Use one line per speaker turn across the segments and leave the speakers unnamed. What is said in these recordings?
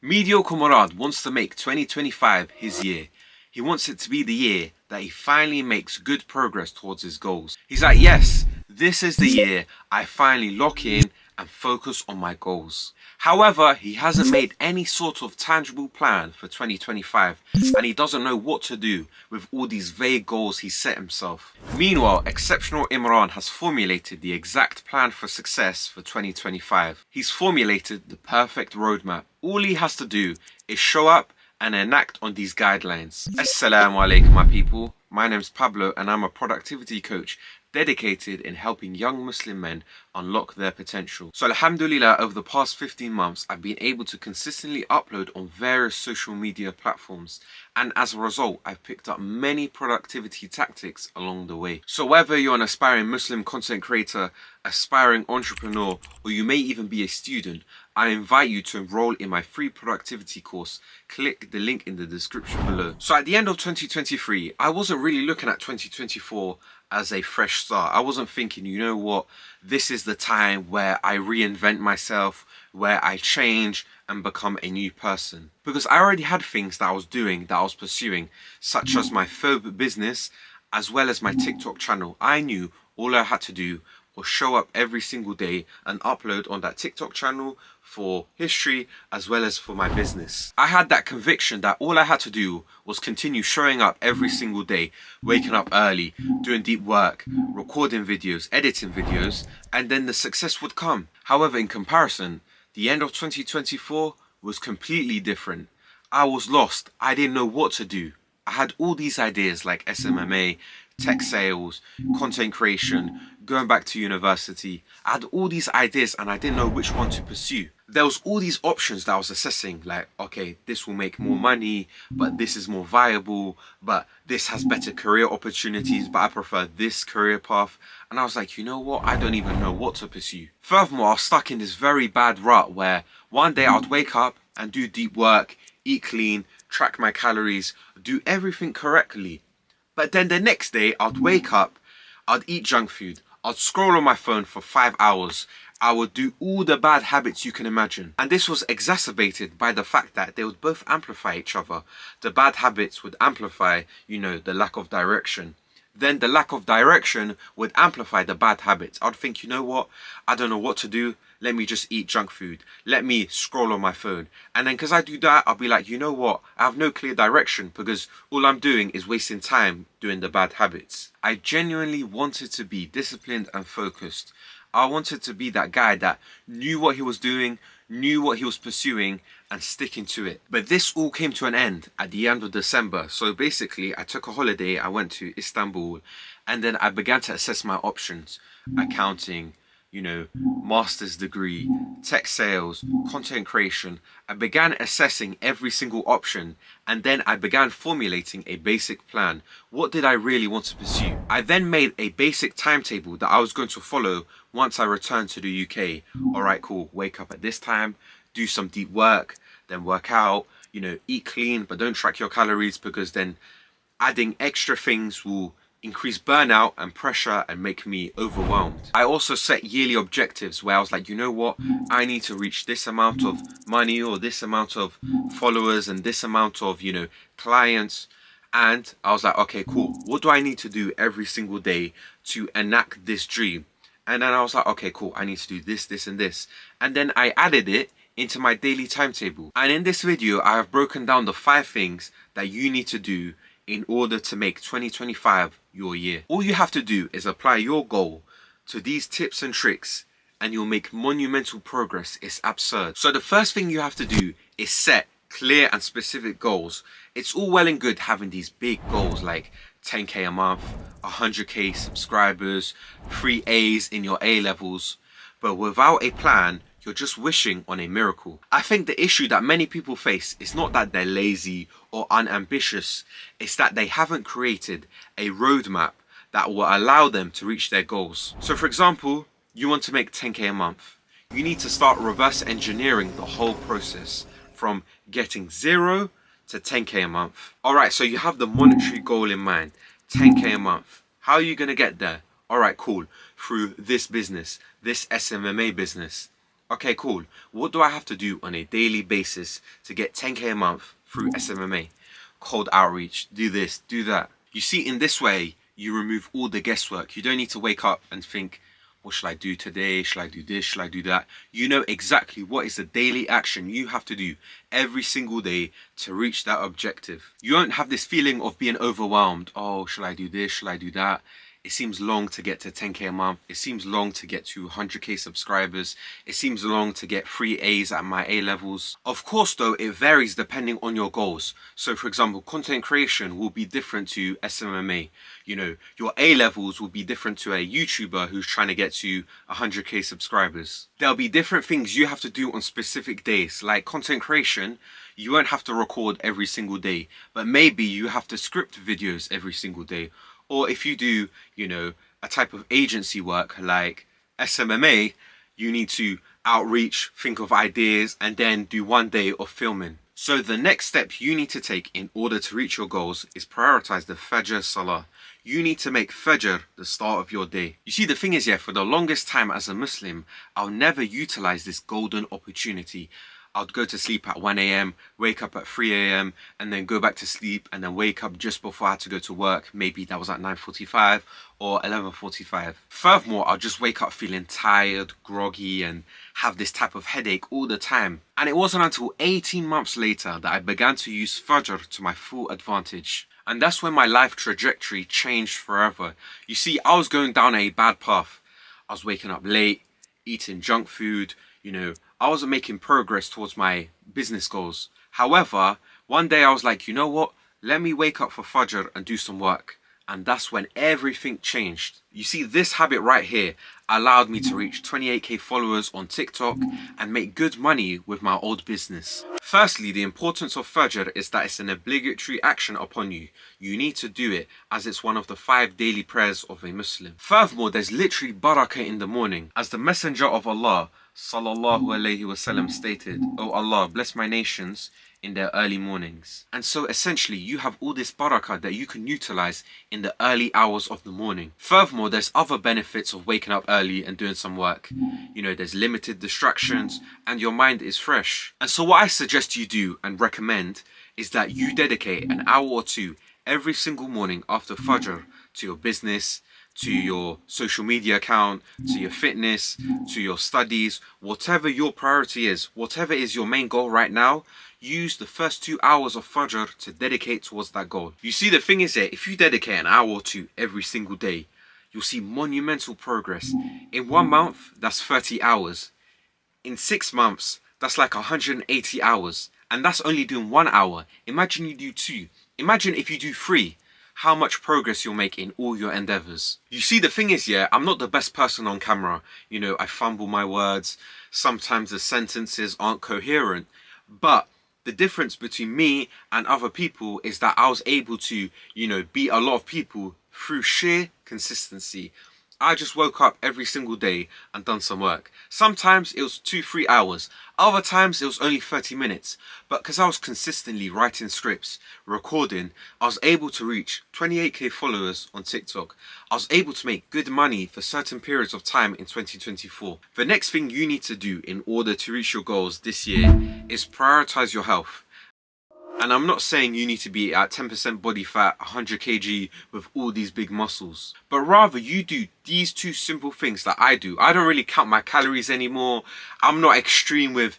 Mediocre Murad wants to make 2025 his year. He wants it to be the year that he finally makes good progress towards his goals. He's like, yes, this is the year I finally lock in and focus on my goals. However, he hasn't made any sort of tangible plan for 2025 and he doesn't know what to do with all these vague goals he set himself. Meanwhile, exceptional Imran has formulated the exact plan for success for 2025. He's formulated the perfect roadmap. All he has to do is show up and enact on these guidelines. Assalamu alaikum, my people. My name's Pablo and I'm a productivity coach dedicated in helping young Muslim men unlock their potential. So alhamdulillah, over the past 15 months, I've been able to consistently upload on various social media platforms. And as a result, I've picked up many productivity tactics along the way. So whether you're an aspiring Muslim content creator, aspiring entrepreneur, or you may even be a student, I invite you to enroll in my free productivity course. Click the link in the description below. So at the end of 2023, I wasn't really looking at 2024 as a fresh start. I wasn't thinking, you know what, this is the time where I reinvent myself, where I change and become a new person. Because I already had things that I was doing, that I was pursuing, such as my phobe business, as well as my TikTok channel. I knew all I had to do was show up every single day and upload on that TikTok channel for history as well as for my business. I had that conviction that all I had to do was continue showing up every single day, waking up early, doing deep work, recording videos, editing videos, and then the success would come. However, in comparison, the end of 2024 was completely different. I was lost. I didn't know what to do. I had all these ideas like SMMA, tech sales, content creation, going back to university. I had all these ideas and I didn't know which one to pursue. There was all these options that I was assessing, like, okay, this will make more money, but this is more viable, but this has better career opportunities, but I prefer this career path. And I was like, you know what? I don't even know what to pursue. Furthermore, I was stuck in this very bad rut where one day I'd wake up and do deep work, eat clean, track my calories, do everything correctly. But then the next day I'd wake up, I'd eat junk food, I'd scroll on my phone for 5 hours, I would do all the bad habits you can imagine. And this was exacerbated by the fact that they would both amplify each other. The bad habits would amplify, the lack of direction. Then the lack of direction would amplify the bad habits. I'd think, you know what? I don't know what to do. Let me just eat junk food. Let me scroll on my phone. And then because I do that, I'll be like, you know what? I have no clear direction because all I'm doing is wasting time doing the bad habits. I genuinely wanted to be disciplined and focused. I wanted to be that guy that knew what he was doing, knew what he was pursuing, and sticking to it. But this all came to an end at the end of December. So basically, I took a holiday, I went to Istanbul, and then I began to assess my options. Accounting, master's degree, tech sales, content creation. I began assessing every single option and then I began formulating a basic plan. What did I really want to pursue? I then made a basic timetable that I was going to follow once I returned to the UK. Alright, cool, wake up at this time, do some deep work, then work out, eat clean, but don't track your calories because then adding extra things will increase burnout and pressure and make me overwhelmed. I also set yearly objectives where I was like, you know what? I need to reach this amount of money or this amount of followers and this amount of, clients. And I was like, okay, cool. What do I need to do every single day to enact this dream? And then I was like, okay, cool. I need to do this, this, and this. And then I added it into my daily timetable. And in this video, I have broken down the 5 things that you need to do in order to make 2025 your year. All you have to do is apply your goal to these tips and tricks and you'll make monumental progress. It's absurd. So the first thing you have to do is set clear and specific goals. It's all well and good having these big goals like 10k a month, 100k subscribers, 3 A's in your A levels, but without a plan, you're just wishing on a miracle. I think the issue that many people face is not that they're lazy or unambitious, it's that they haven't created a roadmap that will allow them to reach their goals. So for example, you want to make 10k a month. You need to start reverse engineering the whole process from getting 0 to 10k a month. Alright, so you have the monetary goal in mind, 10k a month. How are you going to get there? Alright, cool. Through this business, this SMMA business. Okay, cool. What do I have to do on a daily basis to get 10k a month through SMMA? Cold outreach, do this, do that. You see, in this way, you remove all the guesswork. You don't need to wake up and think, what should I do today? Should I do this? Should I do that? You know exactly what is the daily action you have to do every single day to reach that objective. You won't have this feeling of being overwhelmed. Oh, should I do this? Should I do that? It seems long to get to 10k a month. It seems long to get to 100k subscribers. It seems long to get 3 A's at my A levels. Of course though, it varies depending on your goals. So for example, content creation will be different to SMMA. You know, your A levels will be different to a YouTuber who's trying to get to 100k subscribers. There'll be different things you have to do on specific days. Like content creation, you won't have to record every single day, but maybe you have to script videos every single day. Or if you do, you know, a type of agency work like SMMA, you need to outreach, think of ideas, and then do 1 day of filming. So the next step you need to take in order to reach your goals is prioritize the Fajr Salah. You need to make Fajr the start of your day. You see, the thing is, yeah, for the longest time as a Muslim, I'll never utilize this golden opportunity. I'd go to sleep at 1 a.m, wake up at 3 a.m, and then go back to sleep and then wake up just before I had to go to work. Maybe that was at 9:45 or 11:45. Furthermore, I'll just wake up feeling tired, groggy, and have this type of headache all the time. And it wasn't until 18 months later that I began to use Fajr to my full advantage. And that's when my life trajectory changed forever. You see, I was going down a bad path. I was waking up late, eating junk food, you know, I wasn't making progress towards my business goals. However, one day I was like, you know what? Let me wake up for Fajr and do some work. And that's when everything changed. You see, this habit right here allowed me to reach 28k followers on TikTok and make good money with my old business. Firstly, the importance of Fajr is that it's an obligatory action upon you. You need to do it as it's one of the 5 daily prayers of a Muslim. Furthermore, there's literally barakah in the morning. As the Messenger of Allah Sallallahu Alaihi Wasallam stated, "O Allah, bless my nations in their early mornings." And so essentially you have all this barakah that you can utilize in the early hours of the morning. Furthermore, there's other benefits of waking up early and doing some work. You know, there's limited distractions and your mind is fresh. And so what I suggest you do and recommend is that you dedicate an hour or two every single morning after Fajr to your business, to your social media account, to your fitness, to your studies, whatever your priority is, whatever is your main goal right now, use the first 2 hours of Fajr to dedicate towards that goal. You see, the thing is that if you dedicate an hour or two every single day, you'll see monumental progress. In 1 month, that's 30 hours. In 6 months, that's like 180 hours. And that's only doing 1 hour. Imagine you do 2. Imagine if you do 3. How much progress you'll make in all your endeavors. You see, the thing is, yeah, I'm not the best person on camera. You know, I fumble my words. Sometimes the sentences aren't coherent. But the difference between me and other people is that I was able to, you know, beat a lot of people through sheer consistency. I just woke up every single day and done some work. Sometimes it was 2-3 hours. Other times it was only 30 minutes. But because I was consistently writing scripts, recording, I was able to reach 28k followers on TikTok. I was able to make good money for certain periods of time in 2024. The next thing you need to do in order to reach your goals this year is prioritize your health. And I'm not saying you need to be at 10% body fat, 100 kg with all these big muscles. But rather you do these 2 simple things that I do. I don't really count my calories anymore. I'm not extreme with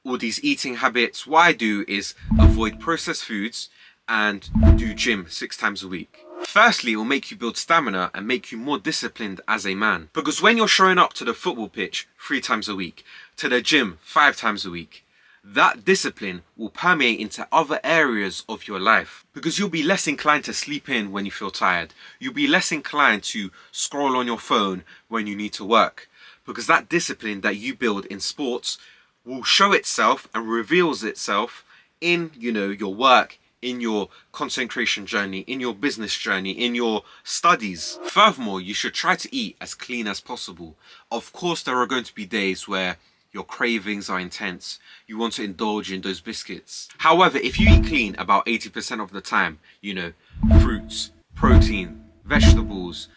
all these eating habits. What I do is avoid processed foods and do gym 6 times a week. Firstly, it will make you build stamina and make you more disciplined as a man. Because when you're showing up to the football pitch 3 times a week, to the gym 5 times a week, that discipline will permeate into other areas of your life, because you'll be less inclined to sleep in when you feel tired. You'll be less inclined to scroll on your phone when you need to work, because that discipline that you build in sports will show itself and reveals itself in, you know, your work, in your content creation journey, in your business journey, in your studies. Furthermore, you should try to eat as clean as possible. Of course, there are going to be days where your cravings are intense. You want to indulge in those biscuits. However, if you eat clean about 80% of the time, you know, fruits, protein, vegetables,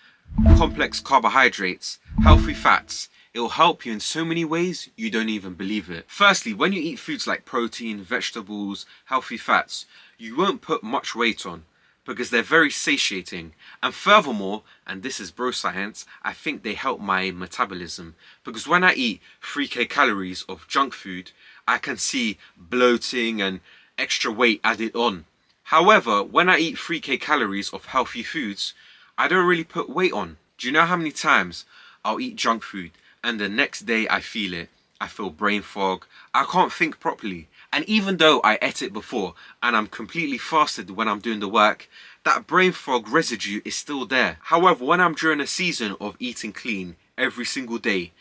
complex carbohydrates, healthy fats. It will help you in so many ways you don't even believe it. Firstly, when you eat foods like protein, vegetables, healthy fats, you won't put much weight on because they're very satiating. And furthermore, and this is bro science, I think they help my metabolism, because when I eat 3k calories of junk food, I can see bloating and extra weight added on. However, when I eat 3k calories of healthy foods, I don't really put weight on. Do you know how many times I'll eat junk food and the next day I feel it? I feel brain fog, I can't think properly. And even though I ate it before and I'm completely fasted when I'm doing the work, that brain fog residue is still there. However, when I'm during a season of eating clean every single day,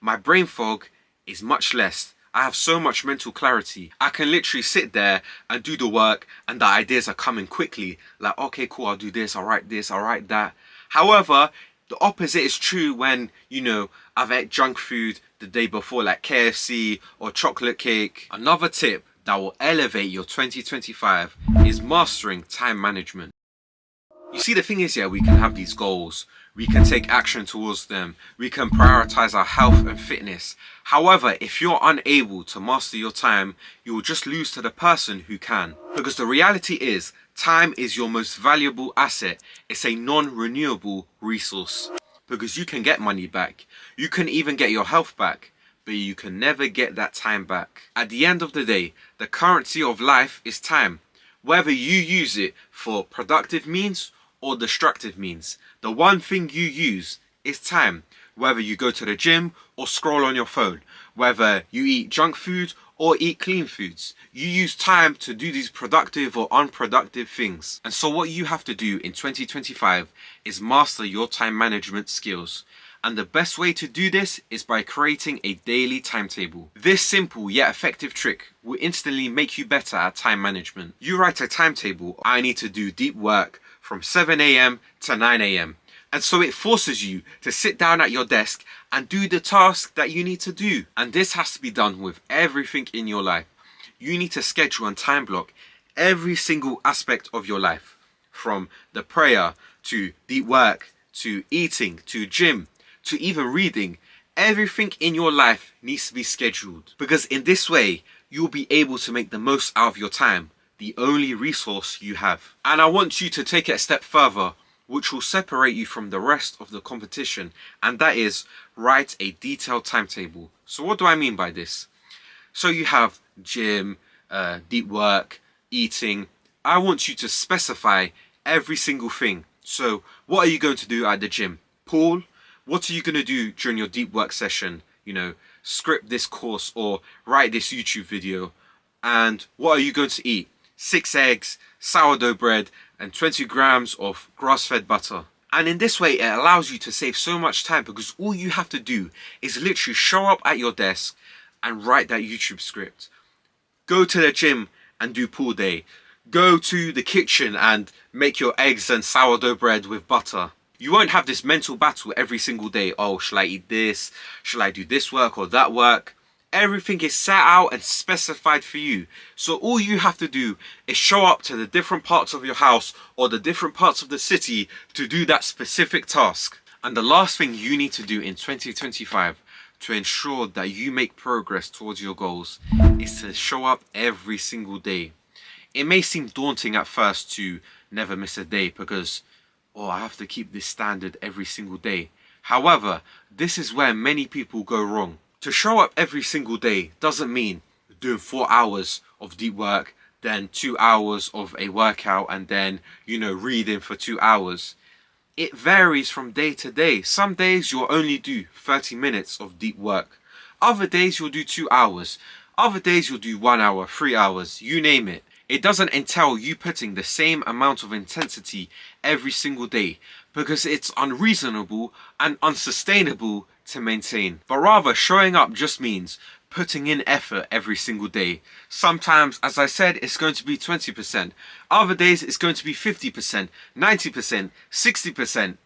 my brain fog is much less. I have so much mental clarity. I can literally sit there and do the work and the ideas are coming quickly. Like, okay, cool, I'll do this, I'll write this, I'll write that. However, the opposite is true when, I've ate junk food the day before, like KFC or chocolate cake. Another tip that will elevate your 2025 is mastering time management. You see, the thing is, we can have these goals, we can take action towards them, we can prioritize our health and fitness. However, if you're unable to master your time, you will just lose to the person who can. Because the reality is, time is your most valuable asset. It's a non-renewable resource. Because you can get money back, you can even get your health back, but you can never get that time back. At the end of the day, the currency of life is time. Whether you use it for productive means or destructive means, the one thing you use is time. Whether you go to the gym or scroll on your phone, whether you eat junk food or eat clean foods, you use time to do these productive or unproductive things. And so what you have to do in 2025 is master your time management skills. And the best way to do this is by creating a daily timetable. This simple yet effective trick will instantly make you better at time management. You write a timetable. I need to do deep work from 7 a.m. to 9 a.m. And so it forces you to sit down at your desk and do the task that you need to do. And this has to be done with everything in your life. You need to schedule and time block every single aspect of your life. From the prayer, to deep work, to eating, to gym, to even reading. Everything in your life needs to be scheduled. Because in this way, you'll be able to make the most out of your time, the only resource you have. And I want you to take it a step further, which will separate you from the rest of the competition, and that is write a detailed timetable. So what do I mean by this? So you have gym, deep work, eating. I want you to specify every single thing. So what are you going to do at the gym? Pool? What are you going to do during your deep work session? Script this course or write this YouTube video. And what are you going to eat? 6 eggs, sourdough bread, and 20 grams of grass-fed butter. And in this way, it allows you to save so much time, because all you have to do is literally show up at your desk and write that YouTube script. Go to the gym and do pool day. Go to the kitchen and make your eggs and sourdough bread with butter. You won't have this mental battle every single day. Oh, shall I eat this? Shall I do this work or that work? Everything is set out and specified for you. So all you have to do is show up to the different parts of your house or the different parts of the city to do that specific task. And the last thing you need to do in 2025 to ensure that you make progress towards your goals is to show up every single day. It may seem daunting at first to never miss a day because, I have to keep this standard every single day. However, this is where many people go wrong. To show up every single day doesn't mean doing 4 hours of deep work, then 2 hours of a workout, and then, reading for 2 hours. It varies from day to day. Some days you'll only do 30 minutes of deep work. Other days you'll do 2 hours. Other days you'll do 1 hour, 3 hours, you name it. It doesn't entail you putting the same amount of intensity every single day, because it's unreasonable and unsustainable to maintain. But rather, showing up just means putting in effort every single day. Sometimes, as I said, it's going to be 20%. Other days it's going to be 50%, 90%, 60%,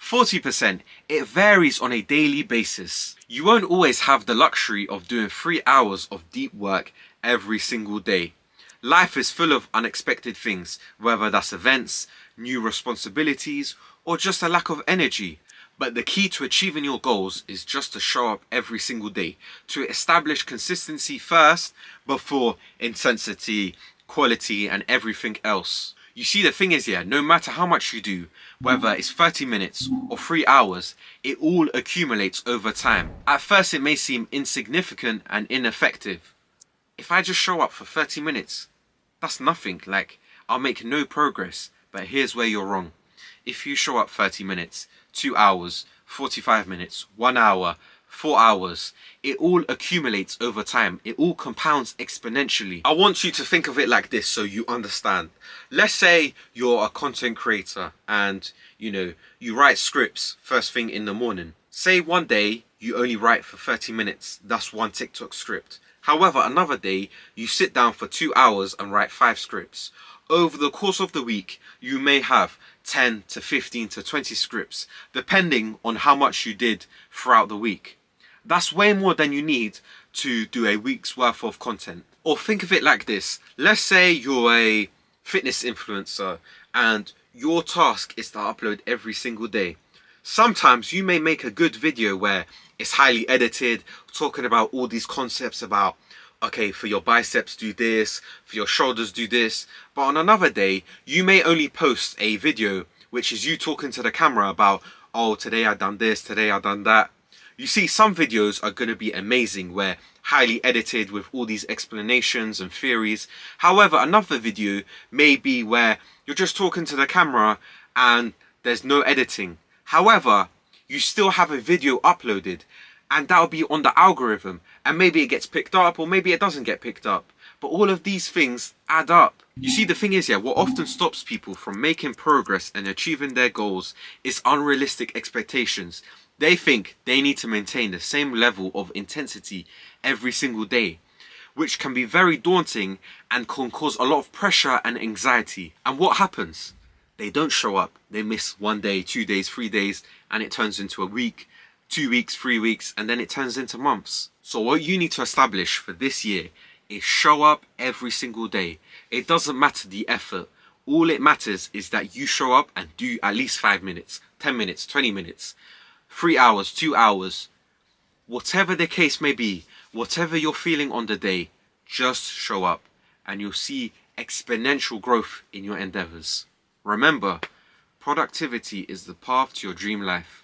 40%. It varies on a daily basis. You won't always have the luxury of doing 3 hours of deep work every single day. Life is full of unexpected things, whether that's events, new responsibilities, or just a lack of energy. But the key to achieving your goals is just to show up every single day, to establish consistency first before intensity, quality, and everything else. You see, the thing is, yeah, no matter how much you do, whether it's 30 minutes or 3 hours, it all accumulates over time. At first, it may seem insignificant and ineffective. If I just show up for 30 minutes, that's nothing. Like, I'll make no progress. But here's where you're wrong. If you show up 30 minutes, 2 hours, 45 minutes, 1 hour, 4 hours, it all accumulates over time. It all compounds exponentially. I want you to think of it like this so you understand. Let's say you're a content creator and you write scripts first thing in the morning. Say one day you only write for 30 minutes. That's one TikTok script. However, another day you sit down for 2 hours and write 5 scripts. Over the course of the week, you may have 10 to 15 to 20 scripts, depending on how much you did throughout the week. That's way more than you need to do a week's worth of content. Or think of it like this. Let's say you're a fitness influencer and your task is to upload every single day. Sometimes you may make a good video where it's highly edited, talking about all these concepts about, okay, for your biceps do this, for your shoulders do this. But on another day, you may only post a video which is you talking to the camera about, oh, today I done this, today I done that. You see, some videos are going to be amazing, where highly edited with all these explanations and theories. However, another video may be where you're just talking to the camera and there's no editing. However, you still have a video uploaded and that'll be on the algorithm, and maybe it gets picked up or maybe it doesn't get picked up. But all of these things add up. You see, the thing is, yeah, what often stops people from making progress and achieving their goals is unrealistic expectations. They think they need to maintain the same level of intensity every single day, which can be very daunting and can cause a lot of pressure and anxiety. And what happens? They don't show up. They miss 1 day, 2 days, 3 days, and it turns into a week, 2 weeks, 3 weeks, and then it turns into months. So what you need to establish for this year is show up every single day. It doesn't matter the effort. All it matters is that you show up and do at least 5 minutes, 10 minutes, 20 minutes, 3 hours, 2 hours. Whatever the case may be, whatever you're feeling on the day, just show up and you'll see exponential growth in your endeavors. Remember, productivity is the path to your dream life.